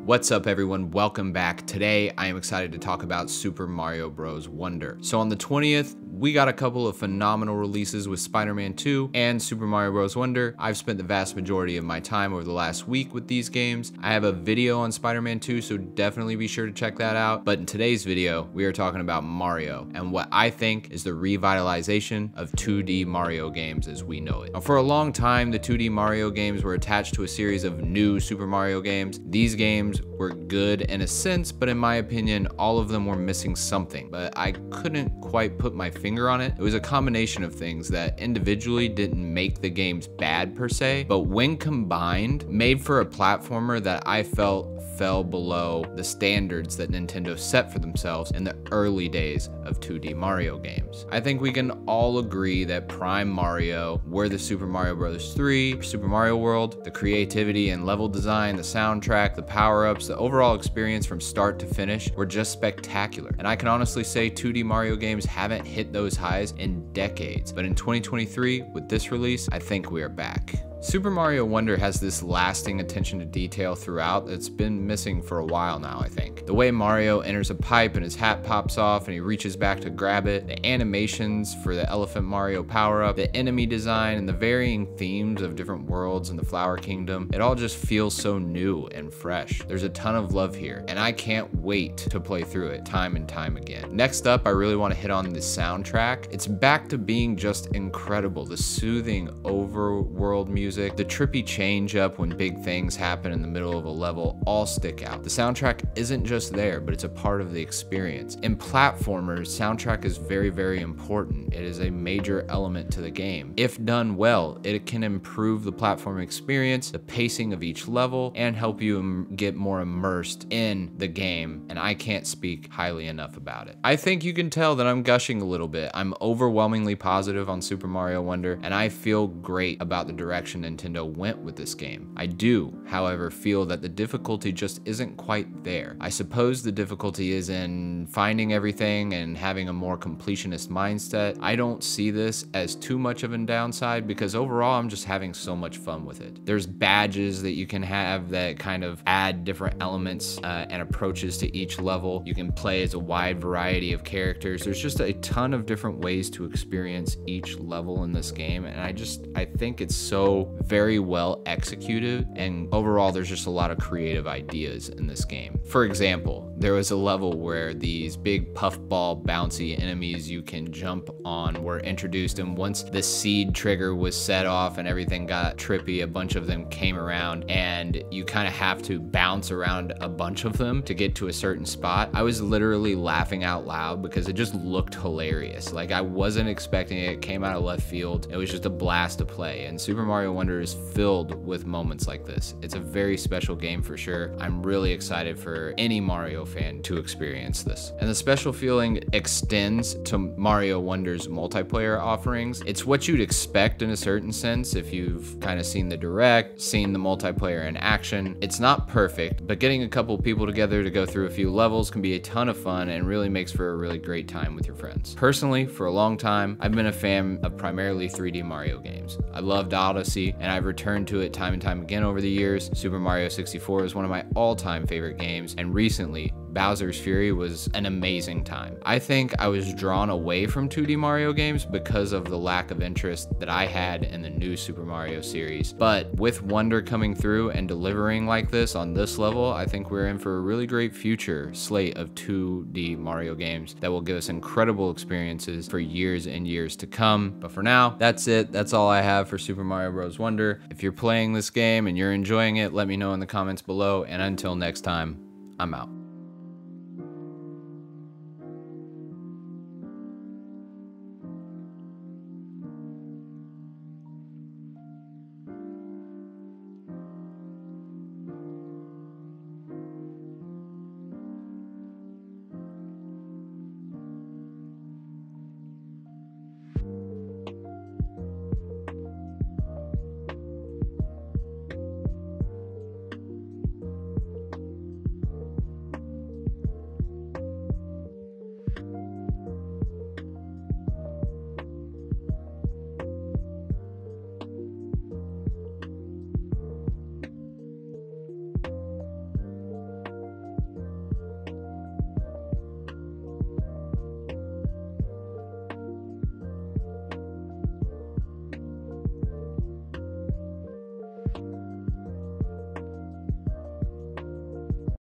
What's up everyone, welcome back. Today I am excited to talk about Super Mario Bros. Wonder. So on the 20th, we got a couple of phenomenal releases with Spider-Man 2 and Super Mario Bros. Wonder. I've spent the vast majority of my time over the last week with these games. I have a video on Spider-Man 2, so definitely be sure to check that out. But in today's video, we are talking about Mario and what I think is the revitalization of 2D Mario games as we know it. Now, for a long time, the 2D Mario games were attached to a series of new Super Mario games. These games were good in a sense, but in my opinion, all of them were missing something, but I couldn't quite put my finger on it. It was a combination of things that individually didn't make the games bad per se, but when combined, made for a platformer that I felt fell below the standards that Nintendo set for themselves in the early days of 2D Mario games. I think we can all agree that Prime Mario, were the Super Mario Bros. 3, Super Mario World, the creativity and level design, the soundtrack, the power-ups, the overall experience from start to finish were just spectacular. And I can honestly say 2D Mario games haven't hit those highs in decades. But in 2023, with this release, I think we are back. Super Mario Wonder has this lasting attention to detail throughout that's been missing for a while now, I think. The way Mario enters a pipe and his hat pops off and he reaches back to grab it, the animations for the Elephant Mario power-up, the enemy design, and the varying themes of different worlds in the Flower Kingdom, it all just feels so new and fresh. There's a ton of love here, and I can't wait to play through it time and time again. Next up, I really want to hit on the soundtrack. It's back to being just incredible. The soothing overworld music, the trippy change up when big things happen in the middle of a level all stick out. The soundtrack isn't just there, but it's a part of the experience. In platformers, soundtrack is very, very important. It is a major element to the game. If done well, it can improve the platform experience, the pacing of each level, and help you get more immersed in the game, and I can't speak highly enough about it. I think you can tell that I'm gushing a little bit. I'm overwhelmingly positive on Super Mario Wonder, and I feel great about the direction Nintendo went with this game. I do, however, feel that the difficulty just isn't quite there. I suppose the difficulty is in finding everything and having a more completionist mindset. I don't see this as too much of a downside because overall I'm just having so much fun with it. There's badges that you can have that kind of add different elements and approaches to each level. You can play as a wide variety of characters. There's just a ton of different ways to experience each level in this game, and I think it's so very well executed, and overall there's just a lot of creative ideas in this game. For example, there was a level where these big puffball bouncy enemies you can jump on were introduced, and once the seed trigger was set off and everything got trippy, a bunch of them came around and you kind of have to bounce around a bunch of them to get to a certain spot. I was literally laughing out loud because it just looked hilarious. Like, I wasn't expecting it. It came out of left field. It was just a blast to play, and Super Mario Wonder is filled with moments like this. It's a very special game for sure. I'm really excited for any Mario fan to experience this. And the special feeling extends to Mario Wonder's multiplayer offerings. It's what you'd expect in a certain sense if you've kind of seen the direct, seen the multiplayer in action. It's not perfect, but getting a couple people together to go through a few levels can be a ton of fun and really makes for a really great time with your friends. Personally, for a long time, I've been a fan of primarily 3D Mario games. I loved Odyssey, and I've returned to it time and time again over the years. Super Mario 64 is one of my all-time favorite games, and recently, Bowser's Fury was an amazing time. I think I was drawn away from 2D Mario games because of the lack of interest that I had in the new Super Mario series. But with Wonder coming through and delivering like this on this level, I think we're in for a really great future slate of 2D Mario games that will give us incredible experiences for years and years to come. But for now, that's it. That's all I have for Super Mario Bros. Wonder. If you're playing this game and you're enjoying it, let me know in the comments below. And until next time, I'm out.